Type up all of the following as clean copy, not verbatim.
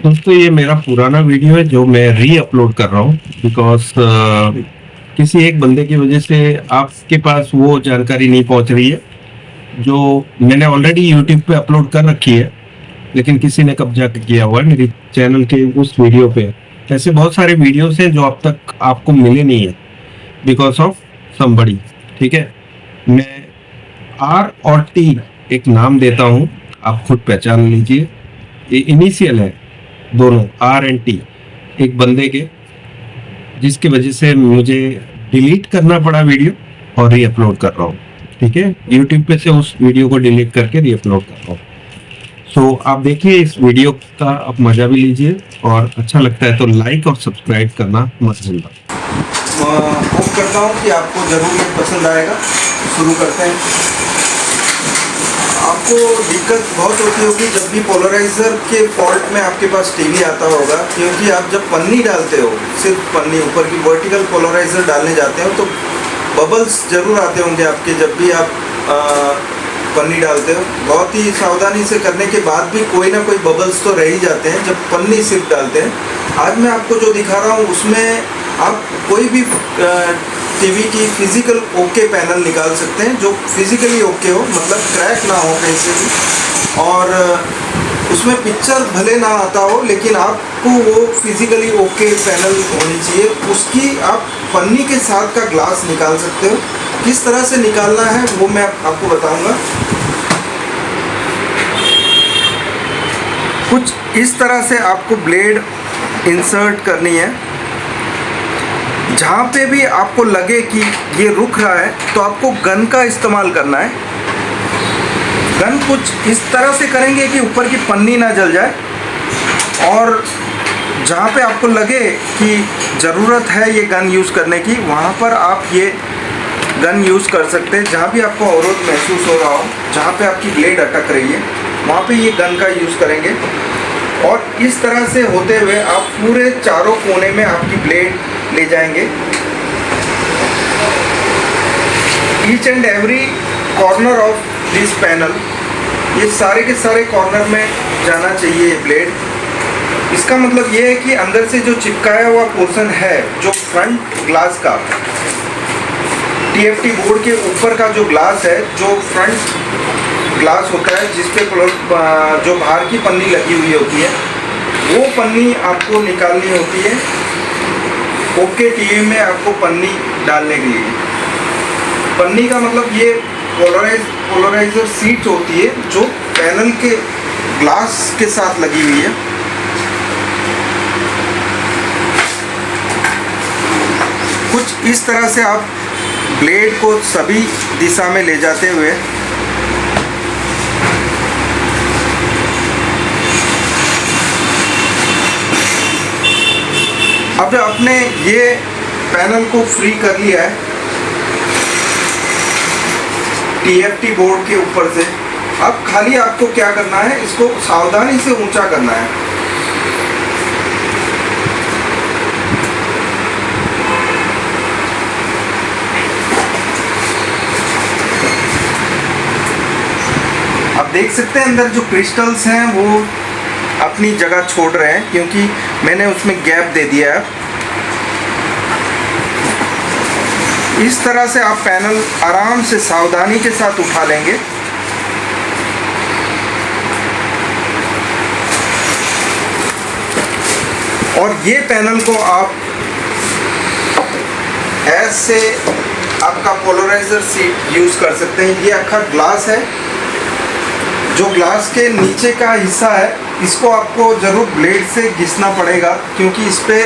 दोस्तों ये मेरा पुराना वीडियो है जो मैं री अपलोड कर रहा हूँ बिकॉज किसी एक बंदे की वजह से आपके पास वो जानकारी नहीं पहुंच रही है जो मैंने ऑलरेडी यूट्यूब पे अपलोड कर रखी है, लेकिन किसी ने कब्जा किया हुआ है मेरी चैनल के उस वीडियो पे। ऐसे बहुत सारे वीडियोस हैं जो अब तक आपको मिले नहीं है बिकॉज ऑफ समबड़ी। ठीक है, मैं आर और टी एक नाम देता हूँ, आप खुद पहचान लीजिए। ये इनिशियल है दोनों, आर एंड टी, एक बंदे के, जिसकी वजह से मुझे डिलीट करना पड़ा वीडियो और री अपलोड कर रहा हूँ। ठीक है, यूट्यूब पे से उस वीडियो को डिलीट करके री अपलोड कर रहा हूँ। सो आप देखिए इस वीडियो का, आप मजा भी लीजिए और अच्छा लगता है तो लाइक और सब्सक्राइब करना मत भूलना। होप करता हूँ कि आपको ज़रूर ये पसंद आएगा। शुरू करते हैं। आपको दिक्कत बहुत होती होगी जब भी पोलराइज़र के फॉल्ट में आपके पास टीवी आता होगा, क्योंकि आप जब पन्नी डालते हो, सिर्फ पन्नी ऊपर की वर्टिकल पोलराइज़र डालने जाते हो तो बबल्स ज़रूर आते होंगे आपके जब भी आप पन्नी डालते हो। बहुत ही सावधानी से करने के बाद भी कोई ना कोई बबल्स तो रह ही जाते हैं जब पन्नी सिर्फ डालते हैं। आज मैं आपको जो दिखा रहा हूँ उसमें आप कोई भी टीवी की फिजिकल ओके पैनल निकाल सकते हैं जो फिजिकली ओके हो, मतलब क्रैक ना हो कहीं से भी, और उसमें पिक्चर भले ना आता हो लेकिन आपको वो फिजिकली ओके पैनल होनी चाहिए। उसकी आप पन्नी के साथ का ग्लास निकाल सकते हो। किस तरह से निकालना है वो मैं आपको बताऊंगा। कुछ इस तरह से आपको ब्लेड इंसर्ट करनी है। जहाँ पे भी आपको लगे कि ये रुक रहा है तो आपको गन का इस्तेमाल करना है। गन कुछ इस तरह से करेंगे कि ऊपर की पन्नी ना जल जाए, और जहाँ पे आपको लगे कि ज़रूरत है ये गन यूज़ करने की, वहाँ पर आप ये गन यूज़ कर सकते हैं। जहाँ भी आपको अवरोध महसूस हो रहा हो, जहाँ पे आपकी ब्लेड अटक रही है, वहाँ पे ये गन का यूज़ करेंगे। और इस तरह से होते हुए आप पूरे चारों कोने में आपकी ब्लेड ले जाएंगे। Each and every corner of this panel, ये सारे के सारे कॉर्नर में जाना चाहिए ये ब्लेड। इसका मतलब ये है कि अंदर से जो चिपकाया हुआ पोर्शन है, जो फ्रंट ग्लास का, टीएफटी बोर्ड के ऊपर का जो ग्लास है, जो फ्रंट ग्लास होता है जिस पे जो बाहर की पन्नी लगी हुई होती है, वो पन्नी आपको निकालनी होती है ओके टीवी में आपको पन्नी डालने के लिए। पन्नी का मतलब ये पोलराइजर सीट होती है जो पैनल के ग्लास के साथ लगी हुई है। कुछ इस तरह से आप ब्लेड को सभी दिशा में ले जाते हुए अब आपने ये पैनल को फ्री कर लिया है टीएफटी बोर्ड के ऊपर से। अब खाली आपको क्या करना है, इसको सावधानी से ऊंचा करना है। आप देख सकते हैं अंदर जो क्रिस्टल्स हैं वो अपनी जगह छोड़ रहे हैं, क्योंकि मैंने उसमें गैप दे दिया है। इस तरह से आप पैनल आराम से सावधानी के साथ उठा लेंगे। और ये पैनल को आप ऐसे आपका पोलराइजर सीट यूज़ कर सकते हैं। ये अक्खा ग्लास है, जो ग्लास के नीचे का हिस्सा है इसको आपको ज़रूर ब्लेड से घिसना पड़ेगा, क्योंकि इस पे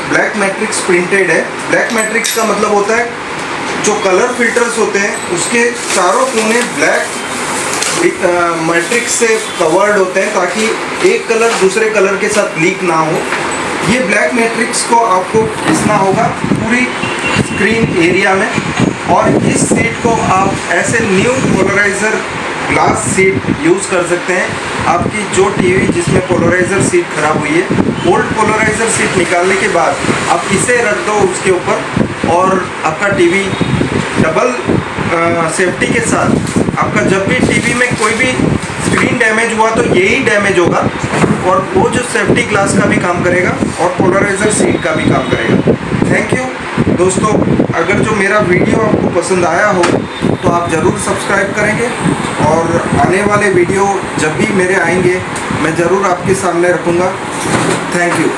ब्लैक मैट्रिक्स प्रिंटेड है। ब्लैक मैट्रिक्स का मतलब होता है जो कलर फिल्टर्स होते हैं उसके चारों कोने ब्लैक मैट्रिक्स से कवर्ड होते हैं, ताकि एक कलर दूसरे कलर के साथ लीक ना हो। ये ब्लैक मैट्रिक्स को आपको घिसना होगा पूरी स्क्रीन एरिया में। और इस सीट को आप ऐसे new polarizer glass sheet use कर सकते हैं। आपकी जो टीवी जिसमें पोलराइजर सीट खराब हुई है, ओल्ड पोलराइजर सीट निकालने के बाद आप इसे रख दो उसके ऊपर, और आपका टीवी डबल सेफ्टी के साथ आपका जब भी टीवी में कोई भी स्क्रीन डैमेज हुआ तो यही डैमेज होगा, और वो जो सेफ्टी ग्लास का भी काम करेगा और पोलराइजर सीट का भी काम करेगा। थैंक यू दोस्तों, अगर जो मेरा वीडियो आपको पसंद आया हो तो आप ज़रूर सब्सक्राइब करेंगे, और आने वाले वीडियो जब भी मेरे आएंगे मैं ज़रूर आपके सामने रखूँगा। Thank you.